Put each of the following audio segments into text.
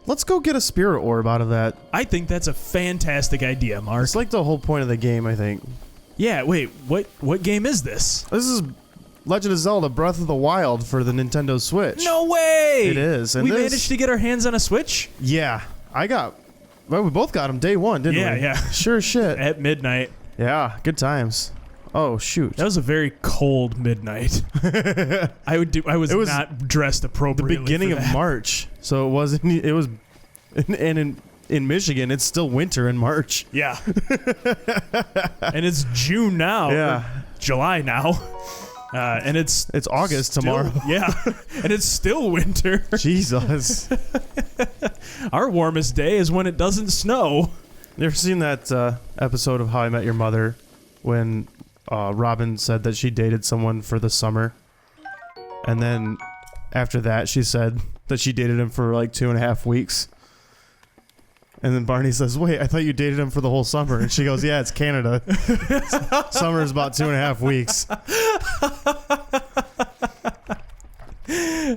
Let's go get a spirit orb out of that. I think that's a fantastic idea, Mark. It's like the whole point of the game, I think. Yeah, wait, what game is this? This is Legend of Zelda Breath of the Wild for the Nintendo Switch. No way! It is. And we managed to get our hands on a Switch? Yeah. Well, we both got them day one, didn't we? Yeah. Sure as shit. At midnight. Yeah, good times. Oh, shoot. That was a very cold midnight. I was not dressed appropriately. The beginning of March. So it was in Michigan, it's still winter in March. Yeah. And it's June now. Yeah. July now. And it's August still, tomorrow. Yeah. And it's still winter. Jesus. Our warmest day is when it doesn't snow. You ever seen that episode of How I Met Your Mother when Robin said that she dated someone for the summer? And then after that, she said that she dated him for like 2.5 weeks. And then Barney says, wait, I thought you dated him for the whole summer. And she goes, yeah, it's Canada. Summer is about 2.5 weeks.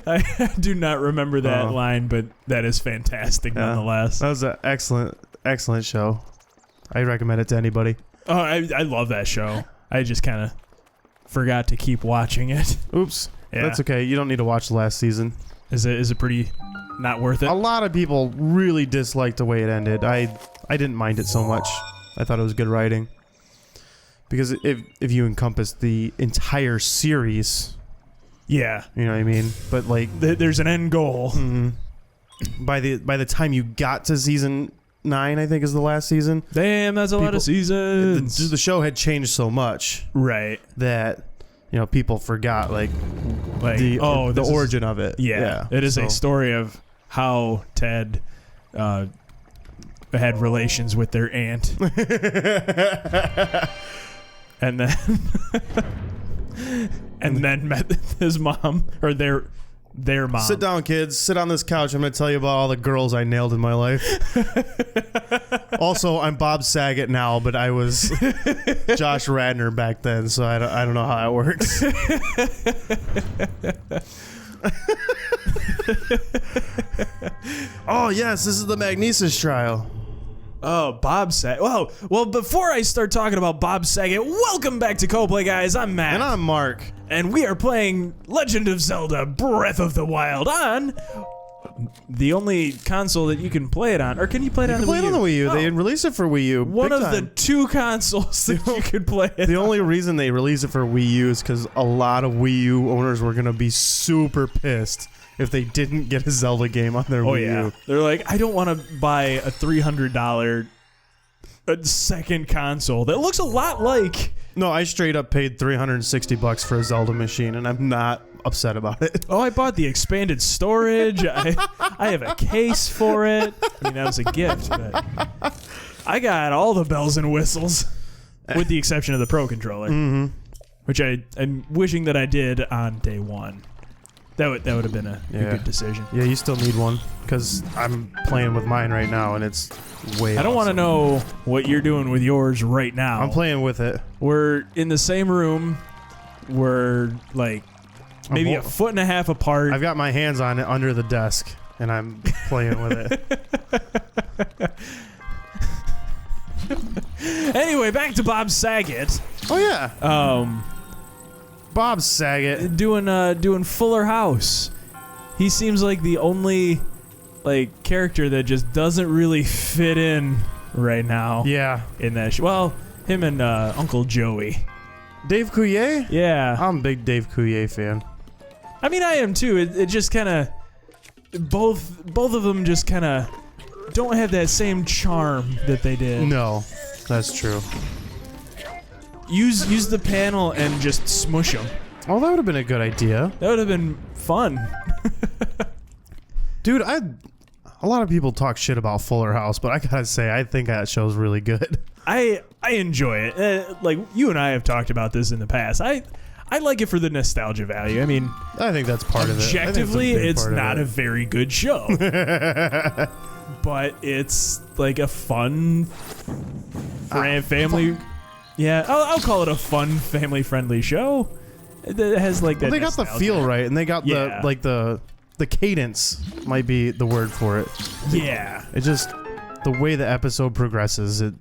I do not remember that line, but that is fantastic nonetheless. That was an excellent show. I recommend it to anybody. Oh, I love that show. I just kind of forgot to keep watching it. Oops. Yeah. That's okay. You don't need to watch the last season. Is it pretty not worth it? A lot of people really disliked the way it ended. I didn't mind it so much. I thought it was good writing. Because if you encompass the entire series, yeah, you know what I mean. But like, there's an end goal. Mm-hmm. By the time you got to season 9, I think is the last season. Damn, that's a lot of seasons. The show had changed so much, right? That people forgot the origin of it. Yeah, it is a story of how Ted had relations with their aunt, and then met his mom or their mom. Sit down, kids. Sit on this couch. I'm going to tell you about all the girls I nailed in my life. Also, I'm Bob Saget now, but I was Josh Radnor back then, so I don't know how it works. Oh, yes, this is the Magnesis trial. Oh, Bob Saget. Well, before I start talking about Bob Saget, welcome back to Co-Play, guys. I'm Matt. And I'm Mark. And we are playing Legend of Zelda Breath of the Wild on the only console that you can play it on. Or can you play it on the Wii U? You can play it on the Wii U. They released it for Wii U. One of the 2 consoles that you could play it The only reason they released it for Wii U is because a lot of Wii U owners were going to be super pissed if they didn't get a Zelda game on their Wii U. They're like, I don't want to buy a $300 second console that looks a lot like... No, I straight up paid $360 for a Zelda machine, and I'm not upset about it. Oh, I bought the expanded storage. I have a case for it. I mean, that was a gift, but I got all the bells and whistles, with the exception of the Pro Controller, which I'm wishing that I did on day one. That would have been a good decision. Yeah, you still need one, because I'm playing with mine right now, and it's way I don't want to know what you're doing with yours right now. I'm playing with it. We're in the same room. We're like maybe a foot and a half apart. I've got my hands on it under the desk, and I'm playing with it. Anyway, back to Bob Saget. Oh, yeah. Bob Saget doing Fuller House. He seems like the only character that just doesn't really fit in right now. Yeah. In that well, him and Uncle Joey. Dave Coulier? Yeah. I'm a big Dave Coulier fan. I mean, I am too. It just kind of both of them just kind of don't have that same charm that they did. No, that's true. Use the panel and just smush them. Oh, that would have been a good idea. That would have been fun. Dude, a lot of people talk shit about Fuller House, but I gotta say, I think that show's really good. I enjoy it. Like you and I have talked about this in the past. I like it for the nostalgia value. I mean, I think that's part of it. Objectively, it's not a very good show. But it's like a fun family. Yeah, I'll call it a fun, family-friendly show. It has like that. Well, they got the nostalgia. feel right, and they got Yeah. the cadence might be the word for it. Yeah. It just the way the episode progresses, it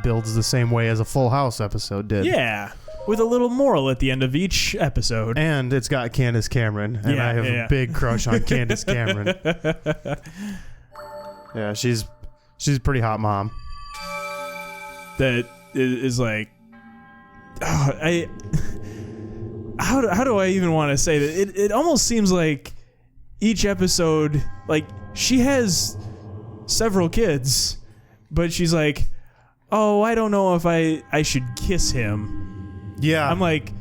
builds the same way as a Full House episode did. Yeah. With a little moral at the end of each episode. And it's got Candace Cameron, and I have a big crush on Candace Cameron. Yeah, she's a pretty hot mom. That is like, how do I even want to say that? It almost seems like each episode, like she has several kids, but she's like, oh, I don't know if I should kiss him. Yeah. I'm like,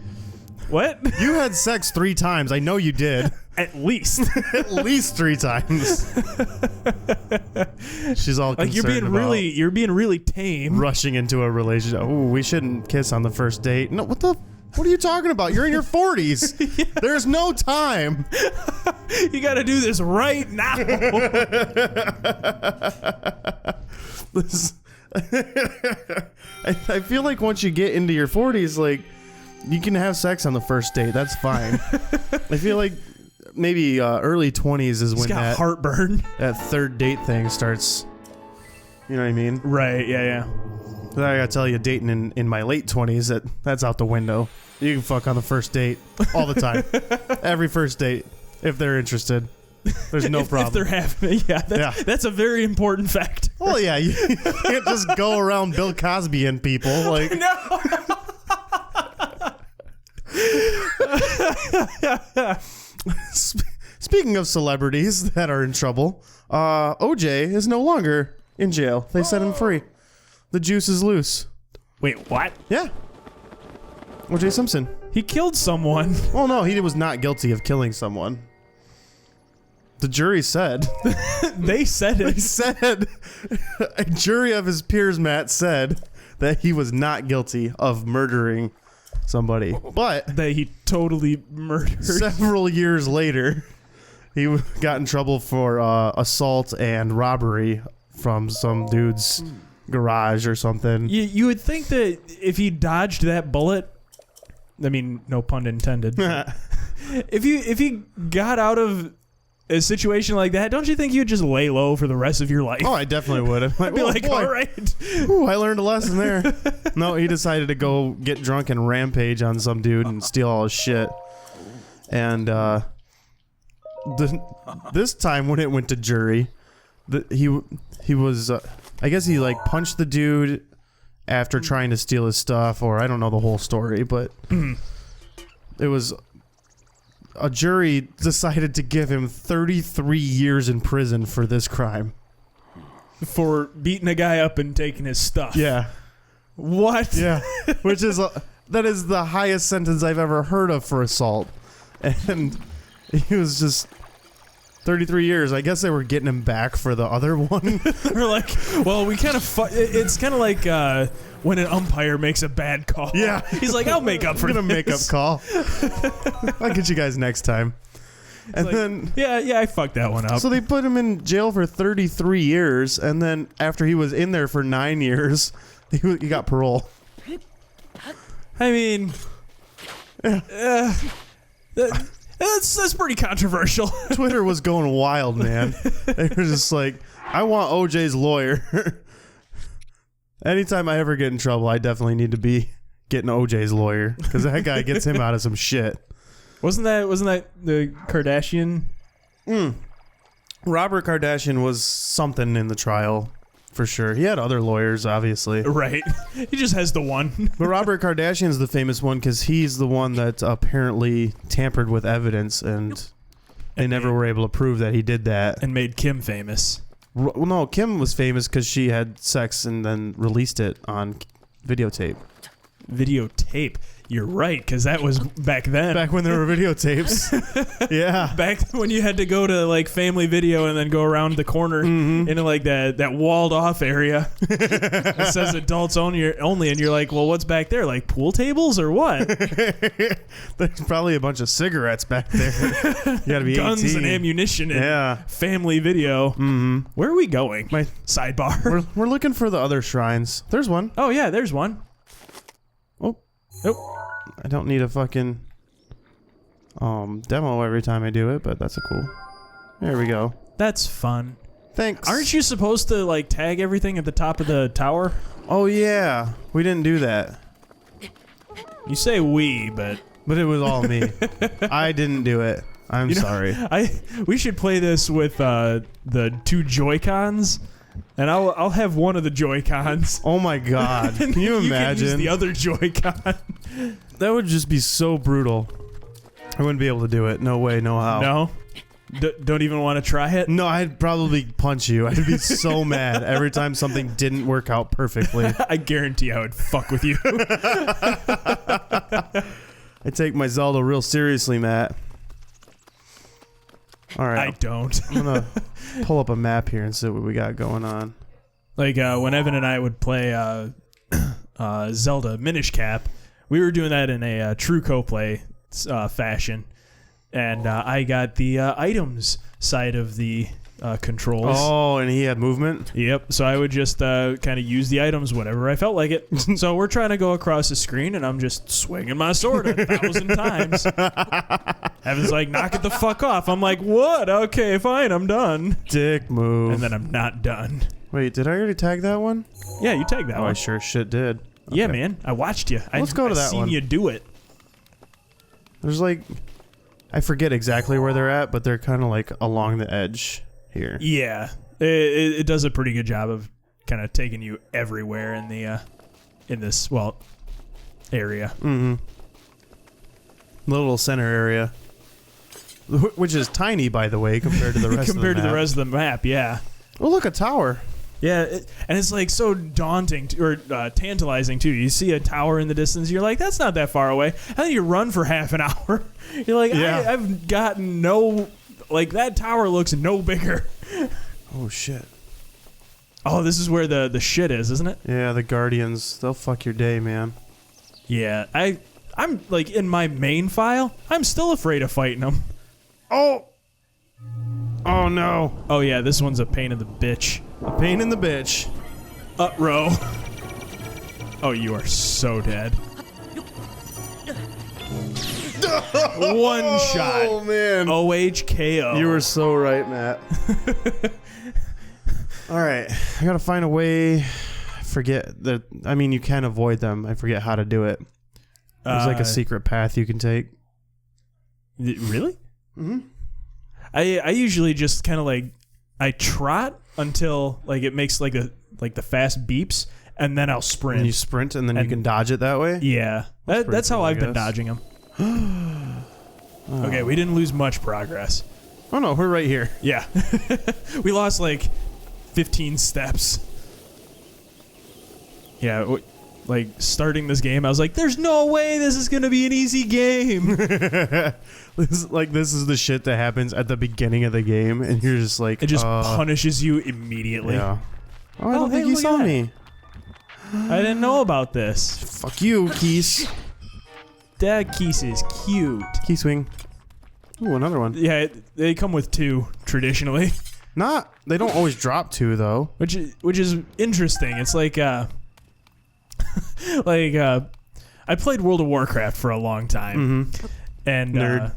what? You had sex 3 times. I know you did. At least. At least 3 times. She's all Like concerned you're being really tame. rushing into a relationship. Oh, we shouldn't kiss on the first date. No, what are you talking about? You're in your 40s. Yeah. There's no time. You got to do this right now. I feel like once you get into your 40s, like, you can have sex on the first date. That's fine. I feel like maybe early 20s is when got heartburn. That third date thing starts. You know what I mean? Right, yeah. But I gotta tell you, dating in my late 20s, that's out the window. You can fuck on the first date all the time. Every first date, if they're interested. There's no problem. If they're having, that's a very important fact. Well, yeah, you can't just go around Bill Cosby and people. Like, No. Speaking of celebrities that are in trouble, OJ is no longer in jail. They set him free. The juice is loose. Wait, what? Yeah. OJ Simpson. He killed someone. Well, no, he was not guilty of killing someone. The jury said. They said it. They said. A jury of his peers, Matt, said that he was not guilty of murdering somebody. But that he totally murdered. Several years later, he got in trouble for assault and robbery from some dude's garage or something. You would think that if he dodged that bullet, I mean, no pun intended. if he got out of a situation like that, don't you think you'd just lay low for the rest of your life? Oh, I definitely would. I'd be like, all right. Ooh, I learned a lesson there. No, he decided to go get drunk and rampage on some dude and steal all his shit. And this time when it went to jury, he was, I guess he like punched the dude after trying to steal his stuff, or I don't know the whole story, but it was... A jury decided to give him 33 years in prison for this crime. For beating a guy up and taking his stuff. Yeah. What? Yeah. Which is that is the highest sentence I've ever heard of for assault. And he was just 33 years. I guess they were getting him back for the other one. We're like, well, we kind of it's kind of like when an umpire makes a bad call. Yeah. He's like, I'll make up for this. I'm going to make up call. I'll get you guys next time. And like, then... Yeah, I fucked that one up. So they put him in jail for 33 years, and then after he was in there for 9 years, he got parole. I mean... That's pretty controversial. Twitter was going wild, man. They were just like, I want OJ's lawyer. Anytime I ever get in trouble, I definitely need to be getting OJ's lawyer, because that guy gets him out of some shit. Wasn't that the Kardashian? Robert Kardashian was something in the trial, for sure. He had other lawyers, obviously. Right. He just has the one. But Robert Kardashian's the famous one because he's the one that apparently tampered with evidence, and they never were able to prove that he did that. And made Kim famous. Well, no, Kim was famous because she had sex and then released it on videotape. Videotape. You're right, because that was back then. Back when there were videotapes. Yeah. Back when you had to go to like Family Video and then go around the corner into like that walled off area. It says adults only, and you're like, well, what's back there? Like pool tables or what? There's probably a bunch of cigarettes back there. You gotta be guns 18. and ammunition. And yeah. Family Video. Mm-hmm. Where are we going? Sidebar. We're looking for the other shrines. There's one. Oh yeah, there's one. Oh. Nope. I don't need a fucking... demo every time I do it, but that's a cool. There we go. That's fun. Thanks. Aren't you supposed to like tag everything at the top of the tower? Oh yeah, we didn't do that. You say we, but it was all me. I didn't do it. I'm sorry. We should play this with the 2 Joy-Cons, and I'll have one of the Joy-Cons. Oh my god. Can you imagine? Can use the other Joy-Con. That would just be so brutal. I wouldn't be able to do it. No way, no how. No? Don't even want to try it? No, I'd probably punch you. I'd be so mad every time something didn't work out perfectly. I guarantee I would fuck with you. I take my Zelda real seriously, Matt. All right. I don't. I'm going to pull up a map here and see what we got going on. Like when Evan and I would play Zelda Minish Cap, we were doing that in a true co-play fashion. And I got the items side of the controls. Oh, and he had movement? Yep. So I would just kind of use the items whenever I felt like it. So we're trying to go across the screen, and I'm just swinging my sword 1,000 times. Evan's like, knock it the fuck off. I'm like, what? Okay, fine. I'm done. Dick move. And then I'm not done. Wait, did I already tag that one? Yeah, you tagged that one. I sure shit did. Yeah, Okay. man. I watched you. Let's go to that seen one. you do it. There's like... I forget exactly where they're at, but they're kind of like along the edge here. Yeah. It does a pretty good job of kind of taking you everywhere in the in this area. Mm-hmm. The little center area, which is tiny, by the way, compared to the rest. Compared of the to the rest of the map, yeah. Oh, look, a tower. Yeah, and it's like so daunting or tantalizing too. You see a tower in the distance, you're like, that's not that far away. And then you run for half an hour. You're like, yeah. I've gotten like that tower looks no bigger. Oh shit. Oh, this is where the shit is, isn't it? Yeah, the Guardians, they'll fuck your day, man. Yeah, I'm like in my main file, I'm still afraid of fighting them. Oh. Oh no. Oh yeah, this one's a pain in the bitch. A pain in the bitch. Row. Oh, you are so dead. One shot. Oh man. OHKO. You were so right, Matt. All right, I gotta find a way. I forget that. I mean, you can avoid them. I forget how to do it. There's like a secret path you can take. Really? Mm-hmm. I usually just kind of like I trot until like it makes like the fast beeps, and then I'll sprint. And you sprint, and then you can dodge it that way. Yeah, that's how cool, I I've been guess. dodging them. Okay, we didn't lose much progress. Oh no, we're right here. Yeah, we lost like 15 steps. Yeah, like starting this game, I was like, "There's no way this is gonna be an easy game." This is the shit that happens at the beginning of the game, and you're just like, It just punishes you immediately. Yeah. Oh, I don't think hey, you look saw at that. me. I didn't know about this. Fuck you, Keys. That Keys is cute. Key swing. Ooh, another one. Yeah, they come with 2 traditionally, They don't always drop 2 though. which is interesting. It's like I played World of Warcraft for a long time, and Nerd.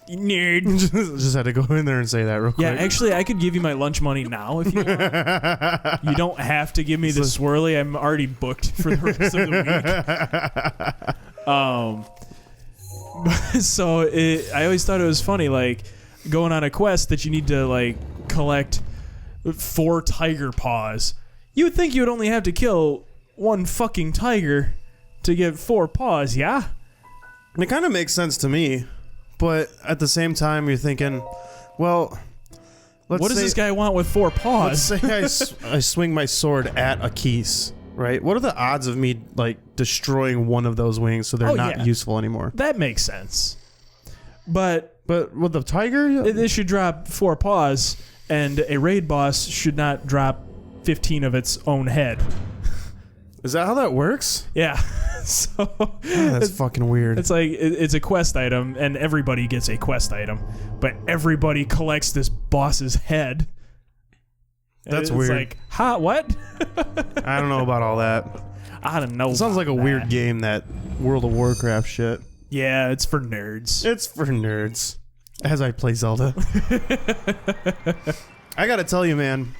nerd. Just had to go in there and say that real quick. Yeah, actually, I could give you my lunch money now if you want. You don't have to give me the swirly. I'm already booked for the rest of the week. So I always thought it was funny, like going on a quest that you need to like collect 4 tiger paws. You would think you would only have to kill 1 fucking tiger to get 4 paws, yeah? It kind of makes sense to me, but at the same time, you're thinking, well, What does this guy want with 4 paws? Let's say I swing my sword at a Keys, right? What are the odds of me like destroying one of those wings so they're not useful anymore? That makes sense. But with the tiger, this should drop 4 paws, and a raid boss should not drop 15 of its own head. is that how that works? Yeah. So That's fucking weird. it's like it's a quest item, and everybody gets a quest item, but everybody collects this boss's head. That's it's weird. Like, what? I don't know about all that. I don't know. It sounds like a weird game, that World of Warcraft shit. Yeah, it's for nerds. It's for nerds. As I play Zelda. I gotta tell you, man.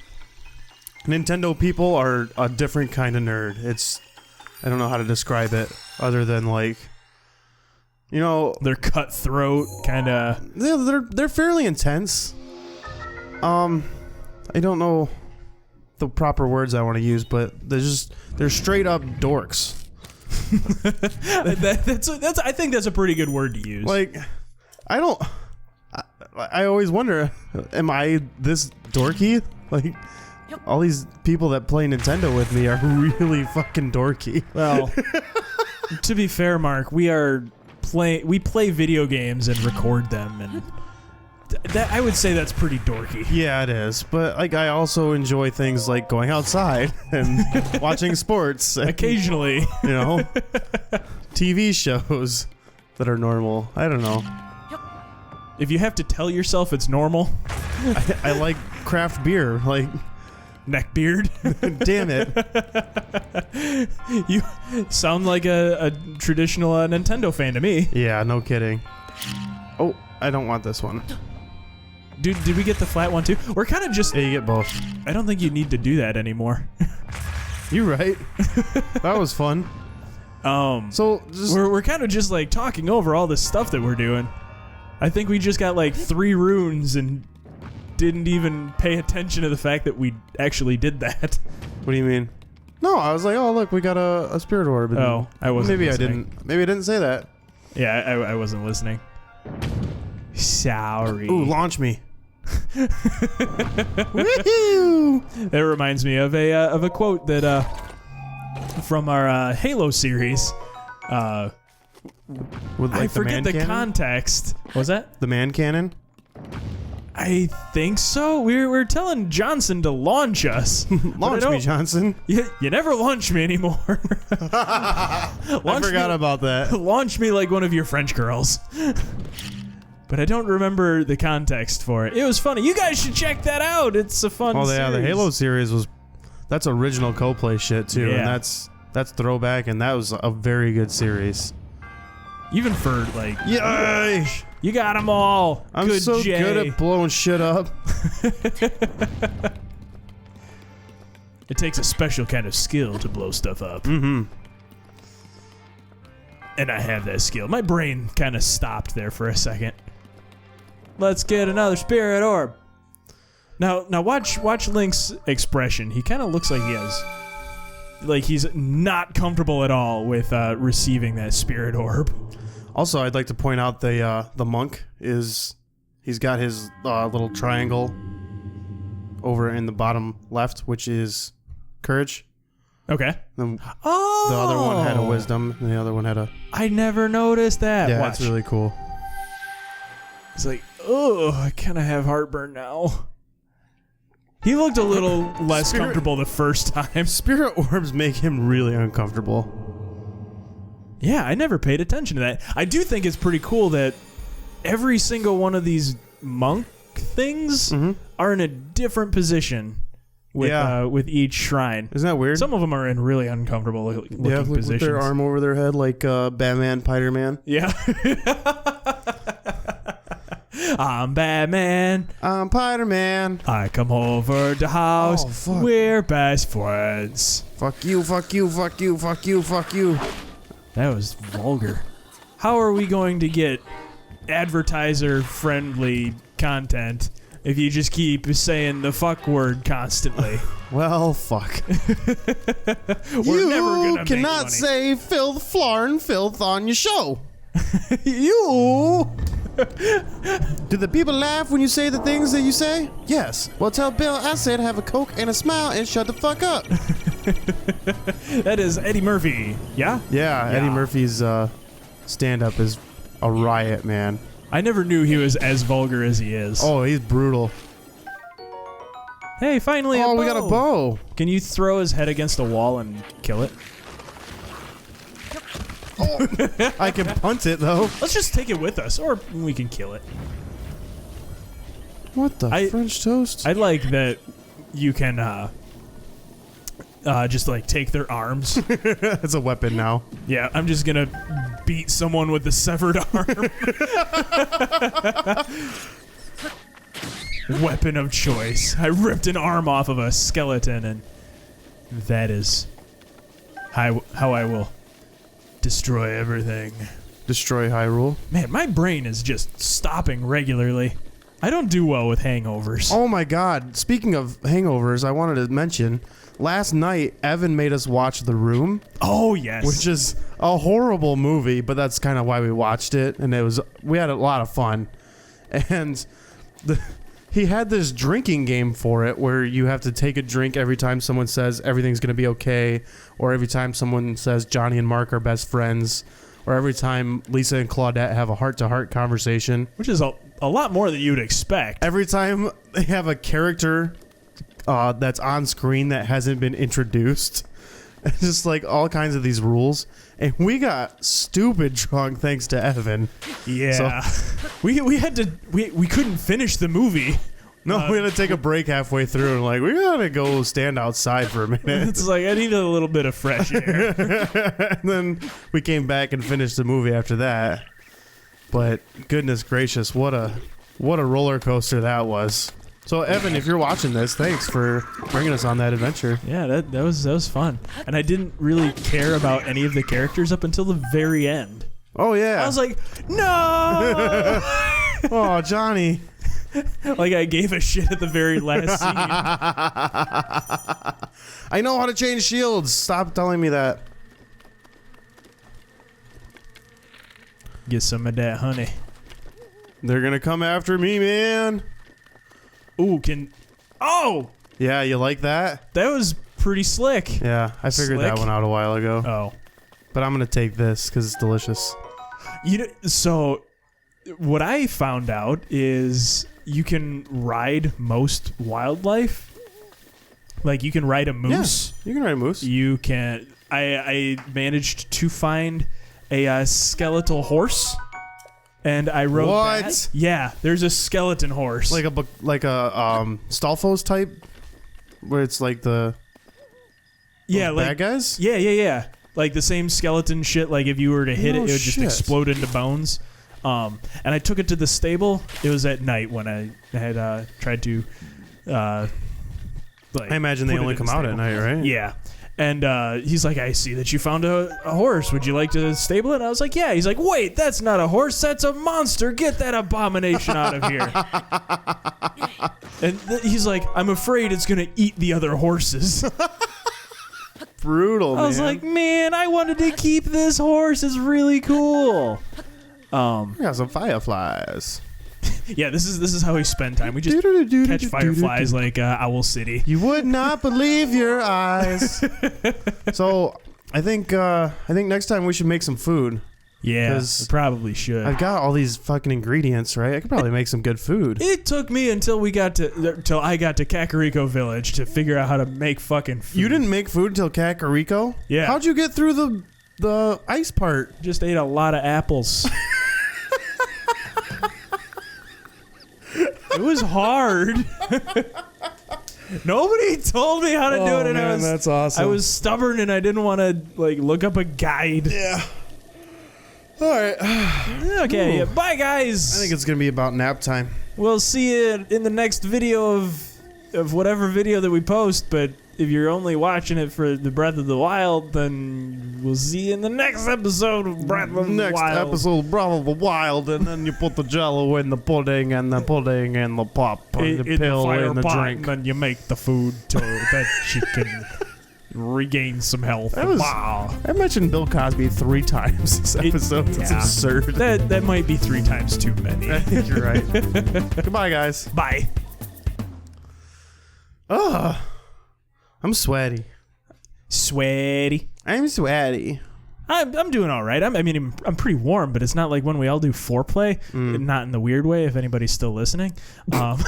Nintendo people are a different kind of nerd. I don't know how to describe it other than like, you know, They're cutthroat, kind of. they're fairly intense. I don't know the proper words I want to use, but they're straight up dorks. that's I think that's a pretty good word to use. Like, I always wonder, am I this dorky? Like, all these people that play Nintendo with me are really fucking dorky. Well, to be fair, Mark, we play video games and record them, and that I would say that's pretty dorky. Yeah, it is. But like, I also enjoy things like going outside and watching sports. And, Occasionally, you know, TV shows that are normal. I don't know. if you have to tell yourself it's normal, I like craft beer. Like, neckbeard. damn it. You sound like a traditional Nintendo fan to me. Yeah, no kidding. Oh, I don't want this one. Dude, did we get the flat one too? We're kind of just... Yeah, you get both. I don't think you need to do that anymore. You right. That was fun. So just, we're kind of just like talking over all this stuff that we're doing. I think we just got like 3 runes and didn't even pay attention to the fact that we actually did that. what do you mean? No, I was like, oh look, we got a spirit orb. And Oh, I wasn't Maybe listening. I didn't. Maybe I didn't say that. Yeah, I wasn't listening. Sorry. Ooh, launch me. Woohoo! That reminds me of a quote that from our Halo series. With, like, I forget the cannon? context. Was that? The man cannon? I think so. We're telling Johnson to launch us. Launch me, Johnson. You never launch me anymore. I forgot about that. Launch me like one of your French girls. But I don't remember the context for it. It was funny. You guys should check that out. It's a fun Oh yeah, series. the Halo series that's original co-play shit too, Yeah. and that's throwback, and that was a very good series. Even for like, Yay! you got them all. I'm good so Jay. good at blowing shit up. It takes a special kind of skill to blow stuff up. Mm-hmm. And I have that skill. My brain kind of stopped there for a second. Let's get another spirit orb. Now watch Link's expression. He kind of looks like he's not comfortable at all with receiving that spirit orb. Also, I'd like to point out the monk he's got his little triangle over in the bottom left, which is courage. Okay. The Oh. other one had a wisdom, and the other one had a... I never noticed that. Yeah, Watch. that's really cool. It's like, oh, I kind of have heartburn now. He looked a little less comfortable the first time. Spirit orbs make him really uncomfortable. Yeah, I never paid attention to that. I do think it's pretty cool that every single one of these monk things are in a different position with each shrine. Isn't that weird? Some of them are in really uncomfortable looking with positions. their arm over their head like Batman, Spider-Man. Yeah. I'm Batman. I'm Spider-Man. I come over to house. Oh, fuck. We're best friends. Fuck you, fuck you, fuck you, fuck you, fuck you. That was vulgar. How are we going to get advertiser-friendly content if you just keep saying the fuck word constantly? Well, fuck. We're never gonna You make cannot money. say filth, floor, and filth on your show. You. Do the people laugh when you say the things that you say? Yes. Well, tell Bill I said have a Coke and a smile and shut the fuck up. That is Eddie Murphy. Yeah? Yeah, Eddie Murphy's stand-up is a riot, man. I never knew he was as vulgar as he is. Oh, he's brutal. Hey, finally a bow. Oh, we got a bow. Can you throw his head against a wall and kill it? I can punt it, though. Let's just take it with us, or we can kill it. What the French toast? I like that you can just like take their arms. It's a weapon now. Yeah, I'm just gonna beat someone with the severed arm. Weapon of choice. I ripped an arm off of a skeleton, and that is how I will destroy everything. Destroy Hyrule. Man, my brain is just stopping regularly. I don't do well with hangovers. Oh my god. Speaking of hangovers, I wanted to mention, last night, Evan made us watch The Room. Oh, yes. Which is a horrible movie, but that's kind of why we watched it. And we had a lot of fun. And he had this drinking game for it where you have to take a drink every time someone says everything's going to be okay, or every time someone says Johnny and Mark are best friends, or every time Lisa and Claudette have a heart-to-heart conversation. Which is a lot more than you'd expect. Every time they have a character that's on screen that hasn't been introduced. Just like all kinds of these rules. And we got stupid drunk thanks to Evan. Yeah. So, we couldn't finish the movie. No, we had to take a break halfway through and like, we gotta go stand outside for a minute. It's like, I need a little bit of fresh air. And then we came back and finished the movie after that. But goodness gracious, what a roller coaster that was. So Evan, if you're watching this, thanks for bringing us on that adventure. Yeah, that was fun. And I didn't really care about any of the characters up until the very end. Oh yeah. I was like, no. Oh, Johnny. Like I gave a shit at the very last scene. I know how to change shields. Stop telling me that. Get some of that honey. They're gonna come after me, man. Ooh, oh! Yeah, you like that? That was pretty slick. Yeah, I figured that one out a while ago. Oh. But I'm gonna take this because it's delicious. So what I found out is you can ride most wildlife. Like you can ride a moose. Yeah, you can ride a moose. You can. I managed to find a skeletal horse, and I rode that. Yeah, there's a skeleton horse, like a Stalfos type, where it's like the bad guys. Yeah. Like the same skeleton shit. Like if you were to hit it would just explode into bones. And I took it to the stable. It was at night when I had tried to. I imagine they only come out at night, right? Yeah. And he's like, I see that you found a horse. Would you like to stable it? And I was like, yeah. He's like, wait, that's not a horse. That's a monster. Get that abomination out of here. And he's like, I'm afraid it's going to eat the other horses. Brutal, man. I was like, man, I wanted to keep this horse. It's really cool. We got some fireflies. Yeah, this is how we spend time. We just catch fireflies like Owl City. You would not believe your eyes. So I think next time we should make some food. Yeah, we probably should. I've got all these fucking ingredients, right? I could probably make some good food. It took me until I got to Kakariko Village to figure out how to make fucking food. You didn't make food until Kakariko? Yeah. How'd you get through the ice part? Just ate a lot of apples. It was hard. Nobody told me how to do it, and man, that's awesome. I was stubborn, and I didn't want to look up a guide. Yeah. All right. Okay. Yeah. Bye, guys. I think it's gonna be about nap time. We'll see you in the next video of whatever video that we post. But if you're only watching it for the Breath of the Wild, then we'll see you in the next episode of Breath of the Wild. Next episode of Breath of the Wild, and then you put the jello in the pudding, and the pudding in the pop, and the pill in the drink. And then you make the food so that she can regain some health. I mentioned Bill Cosby 3 times this episode. It's absurd. That might be 3 times too many. I think you're right. Goodbye, guys. Bye. I'm sweaty. I'm sweaty. I'm doing all right. I'm pretty warm, but it's not like when we all do foreplay. Not in the weird way, if anybody's still listening. But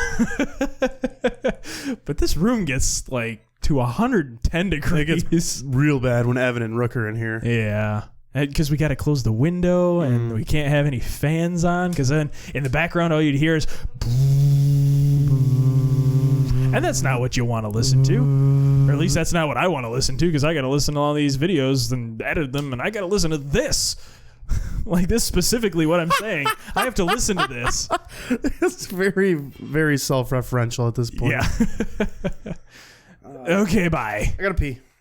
this room gets like to 110 degrees. It gets real bad when Evan and Rook are in here. Yeah. Because we got to close the window and we can't have any fans on. Because then in the background, all you'd hear is... And that's not what you want to listen to. Or at least that's not what I want to listen to, because I got to listen to all these videos and edit them, and I got to listen to this. Like this specifically what I'm saying. I have to listen to this. It's very, very self-referential at this point. Yeah. Okay, bye. I gotta pee.